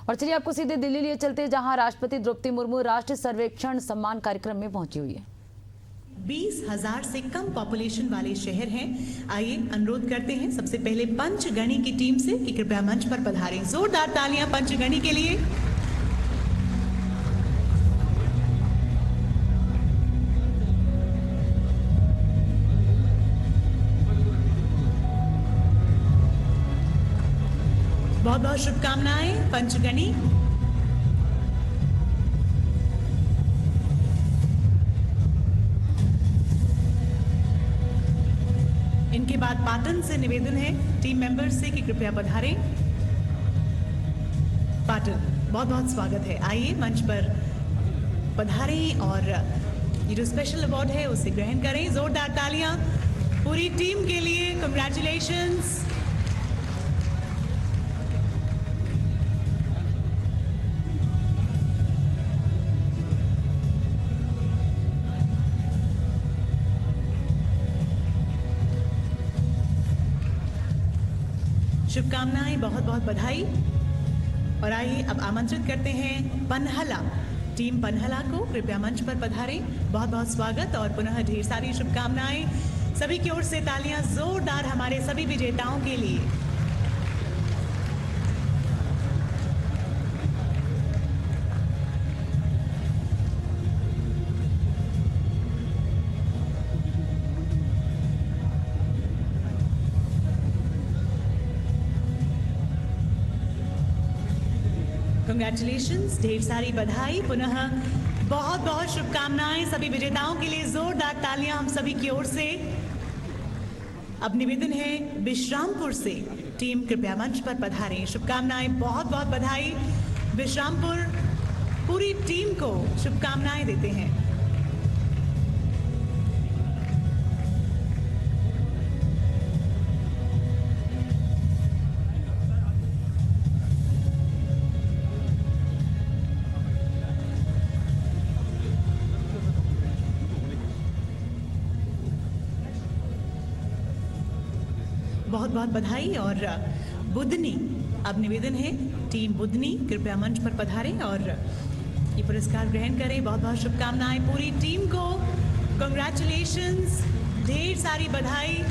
और चलिए आपको सीधे दिल्ली लिए चलते, जहां राष्ट्रपति द्रौपदी मुर्मू राष्ट्रीय सर्वेक्षण सम्मान कार्यक्रम में पहुंची हुई है। 20,000 से कम पॉपुलेशन वाले शहर हैं। आइए अनुरोध करते हैं सबसे पहले पंचगणी की टीम से कि कृपया मंच पर पधारें। जोरदार तालियां पंचगणी के लिए। बहुत बहुत शुभकामनाएं पंचगणी। इनके बाद पाटन से निवेदन है टीम मेंबर्स से कि कृपया पधारें। पाटन, बहुत बहुत स्वागत है। आइए मंच पर पधारें और ये जो स्पेशल अवार्ड है उसे ग्रहण करें। जोरदार तालियां पूरी टीम के लिए। कांग्रेचुलेशंस। शुभकामनाएं, बहुत बहुत बधाई। और आइए अब आमंत्रित करते हैं पन्हला, टीम पन्हला को कृपया मंच पर पधारें। बहुत बहुत स्वागत और पुनः ढेर सारी शुभकामनाएं। सभी की ओर से तालियां जोरदार हमारे सभी विजेताओं के लिए। कंग्रेचुलेशंस, ढेर सारी बधाई। पुनः बहुत बहुत शुभकामनाएं सभी विजेताओं के लिए। जोरदार तालियां हम सभी की ओर से। अब निवेदन है विश्रामपुर से, टीम कृपया मंच पर पधारें। शुभकामनाएं, बहुत बहुत बधाई। विश्रामपुर पूरी टीम को शुभकामनाएं देते हैं। बहुत बहुत बधाई। और बुधनी, अब निवेदन है टीम बुधनी कृपया मंच पर पधारें और ये पुरस्कार ग्रहण करें। बहुत बहुत शुभकामनाएं पूरी टीम को। कांग्रेचुलेशंस, ढेर सारी बधाई।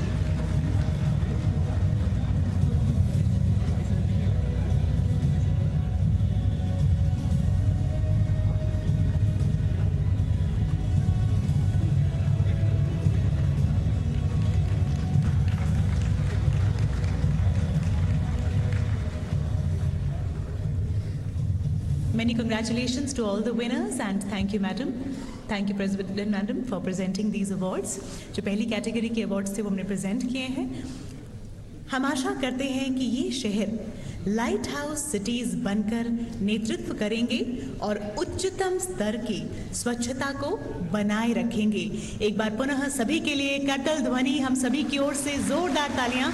Many congratulations to all the winners and thank you madam. Thank you President madam for presenting these awards. जो पहली कैटेगरी के अवार्ड्स थे वो हमने प्रेजेंट किए हैं। हम आशा करते हैं कि ये शहर लाइट हाउस सिटीज बनकर नेतृत्व करेंगे और उच्चतम स्तर की स्वच्छता को बनाए रखेंगे। एक बार पुनः सभी के लिए करतल ध्वनि हम सभी की ओर से। जोरदार तालियां।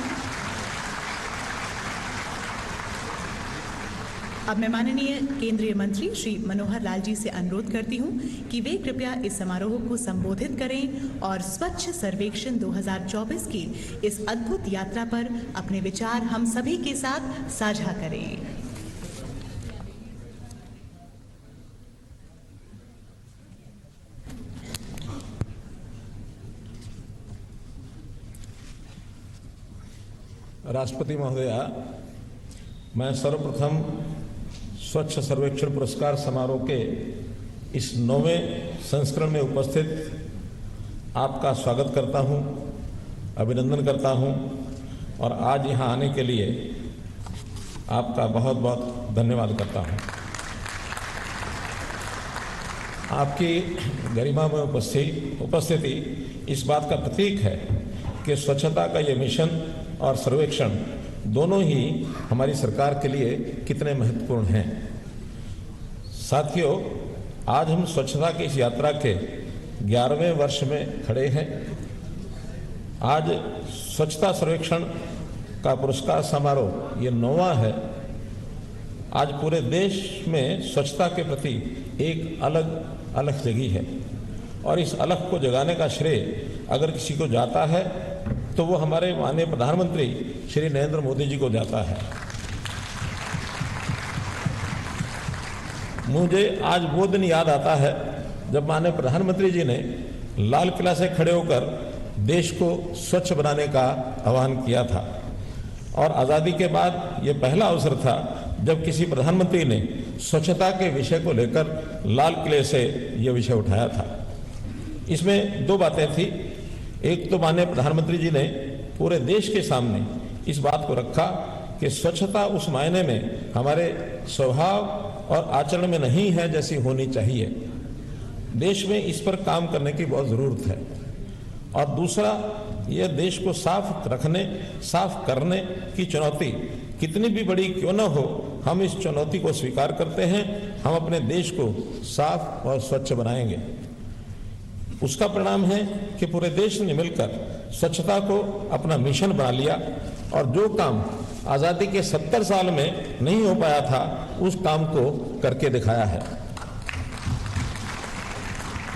अब मैं माननीय केंद्रीय मंत्री श्री मनोहर लाल जी से अनुरोध करती हूं कि वे कृपया इस समारोह को संबोधित करें और स्वच्छ सर्वेक्षण 2024 की इस अद्भुत यात्रा पर अपने विचार हम सभी के साथ साझा करें। राष्ट्रपति महोदया, मैं सर्वप्रथम स्वच्छ सर्वेक्षण पुरस्कार समारोह के इस 9वें संस्करण में उपस्थित आपका स्वागत करता हूं, अभिनंदन करता हूं और आज यहां आने के लिए आपका बहुत बहुत धन्यवाद करता हूं। आपकी गरिमा में उपस्थिति इस बात का प्रतीक है कि स्वच्छता का ये मिशन और सर्वेक्षण दोनों ही हमारी सरकार के लिए कितने महत्वपूर्ण हैं। साथियों, आज हम स्वच्छता की इस यात्रा के 11वें वर्ष में खड़े हैं। आज स्वच्छता सर्वेक्षण का पुरस्कार समारोह ये 9वां है। आज पूरे देश में स्वच्छता के प्रति एक अलग अलग जगी है और इस अलग को जगाने का श्रेय अगर किसी को जाता है तो वो हमारे माननीय प्रधानमंत्री श्री नरेंद्र मोदी जी को जाता है। मुझे आज वो दिन याद आता है जब माननीय प्रधानमंत्री जी ने लाल किला से खड़े होकर देश को स्वच्छ बनाने का आह्वान किया था और आज़ादी के बाद ये पहला अवसर था जब किसी प्रधानमंत्री ने स्वच्छता के विषय को लेकर लाल किले से ये विषय उठाया था। इसमें दो बातें थी। एक तो माननीय प्रधानमंत्री जी ने पूरे देश के सामने इस बात को रखा कि स्वच्छता उस मायने में हमारे स्वभाव और आचरण में नहीं है जैसी होनी चाहिए। देश में इस पर काम करने की बहुत ज़रूरत है। और दूसरा, यह देश को साफ रखने, साफ करने की चुनौती कितनी भी बड़ी क्यों न हो, हम इस चुनौती को स्वीकार करते हैं। हम अपने देश को साफ और स्वच्छ बनाएंगे। उसका परिणाम है कि पूरे देश ने मिलकर स्वच्छता को अपना मिशन बना लिया और जो काम आज़ादी के 70 साल में नहीं हो पाया था, उस काम को करके दिखाया है।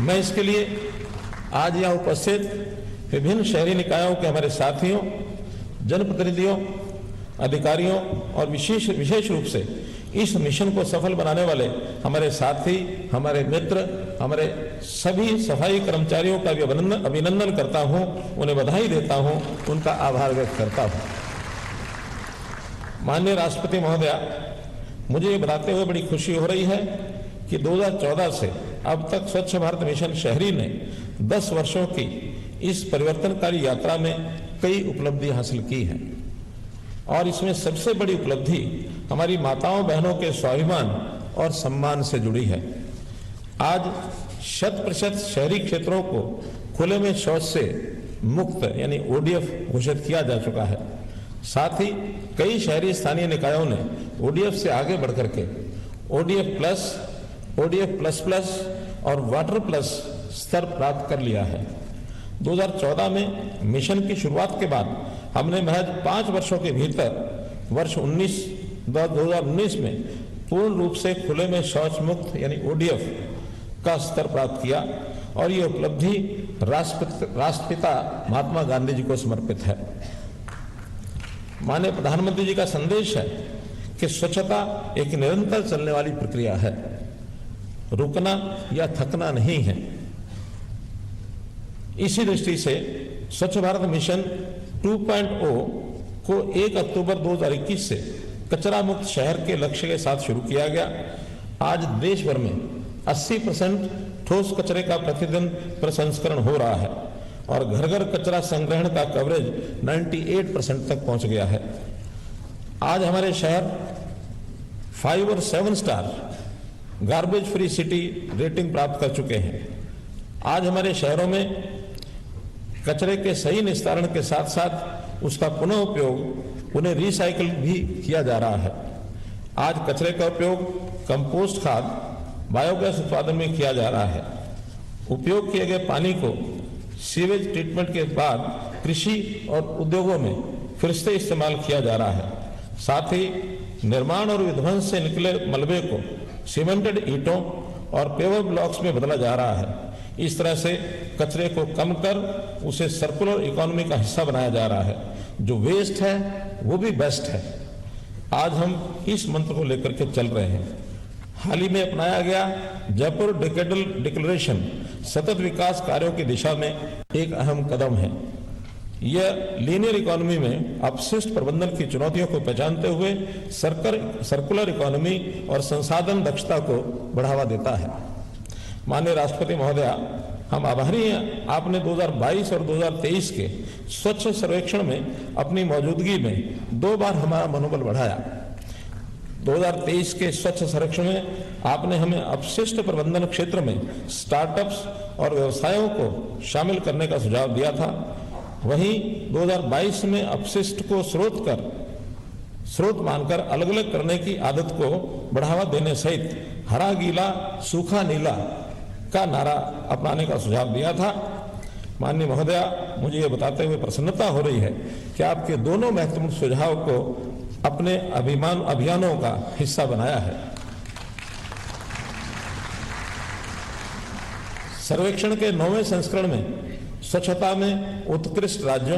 मैं इसके लिए आज यहाँ उपस्थित विभिन्न शहरी निकायों के हमारे साथियों, जनप्रतिनिधियों, अधिकारियों और विशेष रूप से इस मिशन को सफल बनाने वाले हमारे साथी, हमारे मित्र, हमारे सभी सफाई कर्मचारियों का भी अभिनंदन करता हूं, उन्हें बधाई देता हूं, उनका आभार व्यक्त करता हूं। माननीय राष्ट्रपति महोदया, मुझे ये बताते हुए बड़ी खुशी हो रही है कि 2014 से अब तक स्वच्छ भारत मिशन शहरी ने 10 वर्षों की इस परिवर्तनकारी यात्रा में कई उपलब्धि हासिल की है और इसमें सबसे बड़ी उपलब्धि हमारी माताओं बहनों के स्वाभिमान और सम्मान से जुड़ी है। आज 100% शहरी क्षेत्रों को खुले में शौच से मुक्त यानी ODF घोषित किया जा चुका है। साथ ही कई शहरी स्थानीय निकायों ने ODF से आगे बढ़कर के ODF plus, ODF plus plus और वाटर प्लस स्तर प्राप्त कर लिया है। 2014 में मिशन की शुरुआत के बाद हमने महज 5 वर्षों के भीतर वर्ष 2019 में पूर्ण रूप से खुले में शौच मुक्त यानी ODF का स्तर प्राप्त किया और ये उपलब्धि राष्ट्रपिता महात्मा गांधी जी को समर्पित है। माननीय प्रधानमंत्री जी का संदेश है कि स्वच्छता एक निरंतर चलने वाली प्रक्रिया है, रुकना या थकना नहीं है। इसी दृष्टि से स्वच्छ भारत मिशन 2.0 को 1 अक्टूबर 2021 से कचरा मुक्त शहर के लक्ष्य के साथ शुरू किया गया। आज देश भर में 80% ठोस कचरे का प्रतिदिन प्रसंस्करण हो रहा है और घर घर कचरा संग्रहण का कवरेज 98% तक पहुंच गया है। आज हमारे शहर 5 और 7 star garbage free city rating प्राप्त कर चुके हैं। आज हमारे शहरों में कचरे के सही निस्तारण के साथ साथ उसका पुनः उपयोग, उन्हें रिसाइकिल भी किया जा रहा है। आज कचरे का उपयोग कंपोस्ट खाद, बायोगैस उत्पादन में किया जा रहा है। उपयोग किए गए पानी को सीवेज ट्रीटमेंट के बाद कृषि और उद्योगों में फिर से इस्तेमाल किया जा रहा है। साथ ही निर्माण और विध्वंस से निकले मलबे को सीमेंटेड ईंटों और पेवर ब्लॉक्स में बदला जा रहा है। इस तरह से कचरे को कम कर उसे सर्कुलर इकोनॉमी का हिस्सा बनाया जा रहा है। जो वेस्ट है वो भी बेस्ट है। आज हम इस मंत्र को लेकर के चल रहे हैं। हाल ही में अपनाया गया जयपुर डिकेडल डिक्लेरेशन सतत विकास कार्यों की दिशा में एक अहम कदम है। यह लीनियर इकोनॉमी में अपशिष्ट प्रबंधन की चुनौतियों को पहचानते हुए सर्कुलर इकोनॉमी और संसाधन दक्षता को बढ़ावा देता है। माननीय राष्ट्रपति महोदया, हम आभारी हैं आपने 2022 और 2023 के स्वच्छ सर्वेक्षण में अपनी मौजूदगी में 2 बार हमारा मनोबल बढ़ाया। 2023 के स्वच्छ सर्वेक्षण में आपने हमें अपशिष्ट प्रबंधन क्षेत्र में स्टार्टअप्स और व्यवसायों को शामिल करने का सुझाव दिया था। वहीं 2022 में अपशिष्ट को स्रोत मानकर अलग अलग करने की आदत को बढ़ावा देने सहित हरा गीला सूखा नीला का नारा अपनाने का सुझाव दिया था। माननीय महोदया, मुझे ये बताते हुए प्रसन्नता हो रही है कि आपके दोनों महत्वपूर्ण सुझाव को अपने अभियानों का हिस्सा बनाया है। सर्वेक्षण के 9वें संस्करण में स्वच्छता में उत्कृष्ट राज्यों,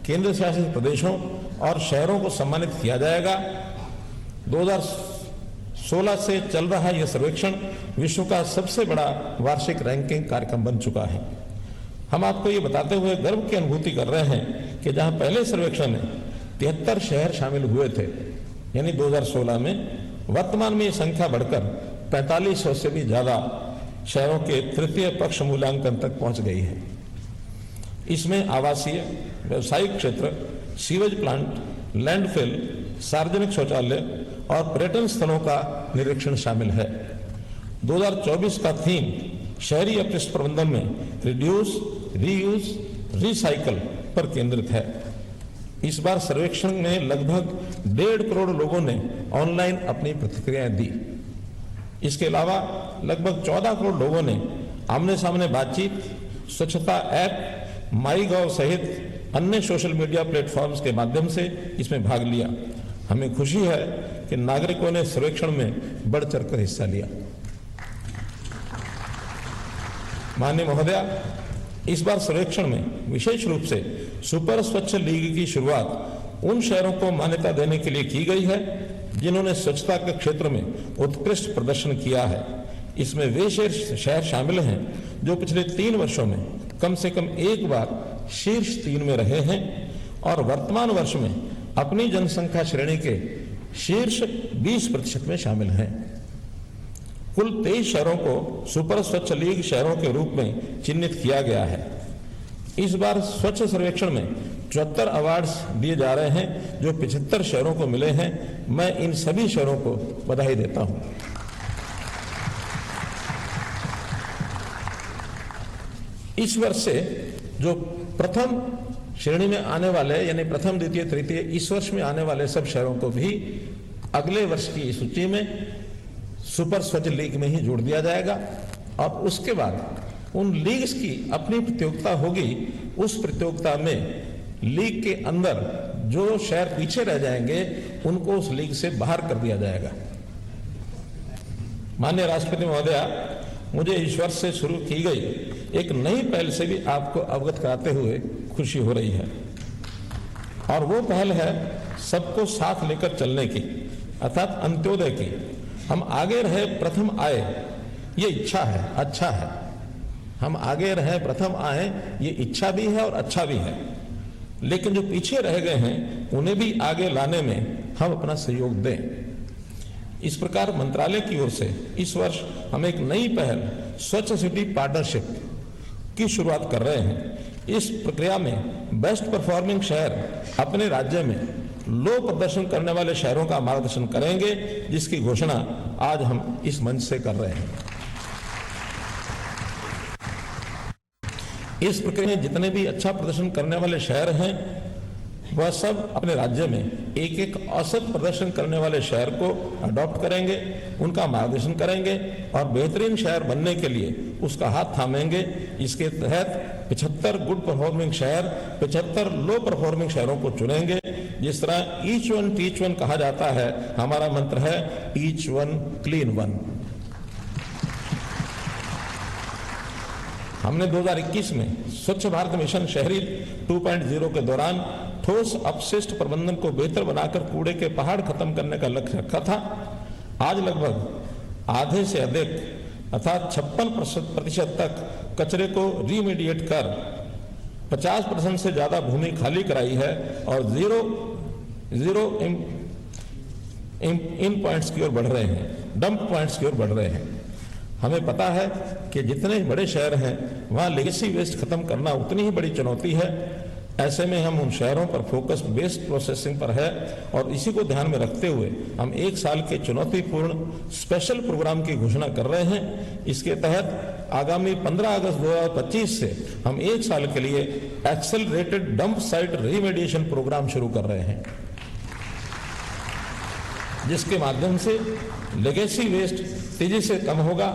केंद्र शासित प्रदेशों और शहरों को सम्मानित किया जाएगा। 16 से चल रहा यह सर्वेक्षण विश्व का सबसे बड़ा वार्षिक रैंकिंग कार्यक्रम बन चुका है। हम आपको ये बताते हुए गर्व की अनुभूति कर रहे हैं कि जहां पहले सर्वेक्षण में 73 शहर शामिल हुए थे, यानी 2016 में, वर्तमान में ये संख्या बढ़कर 4500 से भी ज्यादा शहरों के तृतीय पक्ष मूल्यांकन तक पहुंच गई है। इसमें आवासीय, व्यावसायिक क्षेत्र, सीवेज प्लांट, लैंडफिल, सार्वजनिक शौचालय और पर्यटन स्थलों का निरीक्षण शामिल है। 2024 का थीम शहरी अपशिष्ट प्रबंधन में रिड्यूस, रीयूज, रिसाइकल पर केंद्रित है। इस बार सर्वेक्षण में लगभग 1.5 करोड़ लोगों ने ऑनलाइन अपनी प्रतिक्रियाएं दी। इसके अलावा लगभग 14 करोड़ लोगों ने आमने सामने बातचीत, स्वच्छता ऐप, माईगॉव सहित अन्य सोशल मीडिया प्लेटफॉर्म्स के माध्यम से इसमें भाग लिया। हमें खुशी है कि नागरिकों ने सर्वेक्षण में बढ़ चढ़कर हिस्सा लिया। माननीय महोदया, इस बार सर्वेक्षण में विशेष रूप से सुपर स्वच्छ लीग की शुरुआत उन शहरों को मान्यता देने के लिए की गई है जिन्होंने स्वच्छता के क्षेत्र में उत्कृष्ट प्रदर्शन किया है। इसमें वे शहर शामिल हैं जो पिछले 3 वर्षों में कम से कम एक बार शीर्ष 3 में रहे हैं और वर्तमान वर्ष में अपनी जनसंख्या श्रेणी के शीर्ष 20% में शामिल हैं। कुल 23 शहरों को सुपर स्वच्छ लीग शहरों के रूप में चिन्हित किया गया है। इस बार स्वच्छ सर्वेक्षण में 74 अवार्ड्स दिए जा रहे हैं जो 75 शहरों को मिले हैं। मैं इन सभी शहरों को बधाई देता हूं। इस वर्ष से जो प्रथम श्रेणी में आने वाले, यानी प्रथम, द्वितीय, तृतीय, इस वर्ष में आने वाले सब शहरों को भी अगले वर्ष की सूची में सुपर स्वच्छ लीग में ही जोड़ दिया जाएगा और उसके बाद उन लीग्स की अपनी प्रतियोगिता होगी। उस प्रतियोगिता में लीग के अंदर जो शहर पीछे रह जाएंगे उनको उस लीग से बाहर कर दिया जाएगा। माननीय राष्ट्रपति महोदया, मुझे इस वर्ष से शुरू की गई एक नई पहल से भी आपको अवगत कराते हुए खुशी हो रही है और वो पहल है सबको साथ लेकर चलने की, अर्थात अंत्योदय की। हम आगे रहे प्रथम आए, ये इच्छा है, अच्छा है। हम आगे रहे प्रथम आए, ये इच्छा भी है और अच्छा भी है, लेकिन जो पीछे रह गए हैं उन्हें भी आगे लाने में हम अपना सहयोग दें। इस प्रकार मंत्रालय की ओर से इस वर्ष हम एक नई पहल स्वच्छ सिटी पार्टनरशिप की शुरुआत कर रहे हैं। इस प्रक्रिया में बेस्ट परफॉर्मिंग शहर अपने राज्य में लो प्रदर्शन करने वाले शहरों का मार्गदर्शन करेंगे, जिसकी घोषणा आज हम इस मंच से कर रहे हैं। इस प्रक्रिया में जितने भी अच्छा प्रदर्शन करने वाले शहर हैं वह सब अपने राज्य में एक एक औसत प्रदर्शन करने वाले शहर को अडॉप्ट करेंगे, उनका मार्गदर्शन करेंगे और बेहतरीन शहर बनने के लिए उसका हाथ थामेंगे। इसके तहत 75 गुड परफॉर्मिंग शहर 75 लो परफॉर्मिंग शहरों को चुनेंगे। जिस तरह ईच वन टीच वन कहा जाता है, हमारा मंत्र है ईच वन क्लीन वन। हमने 2021 में स्वच्छ भारत मिशन शहरी 2.0 के दौरान ठोस अपशिष्ट प्रबंधन को बेहतर बनाकर कूड़े के पहाड़ खत्म करने का लक्ष्य रखा था। आज लगभग आधे से अधिक अर्थात 56% तक कचरे को रीमीडिएट कर 50% से ज्यादा भूमि खाली कराई है और जीरो इन पॉइंट्स की ओर बढ़ रहे हैं, डंप पॉइंट्स की ओर बढ़ रहे हैं। हमें पता है कि जितने बड़े शहर हैं वहां लेगेसी वेस्ट खत्म करना उतनी ही बड़ी चुनौती है। ऐसे में हम उन शहरों पर फोकस वेस्ट प्रोसेसिंग पर है और इसी को ध्यान में रखते हुए हम 1 साल के चुनौतीपूर्ण स्पेशल प्रोग्राम की घोषणा कर रहे हैं। इसके तहत आगामी 15 अगस्त 2025 से हम 1 साल के लिए एक्सेलरेटेड डंप साइट रीमेडिएशन प्रोग्राम शुरू कर रहे हैं, जिसके माध्यम से लेगेसी वेस्ट तेजी से कम होगा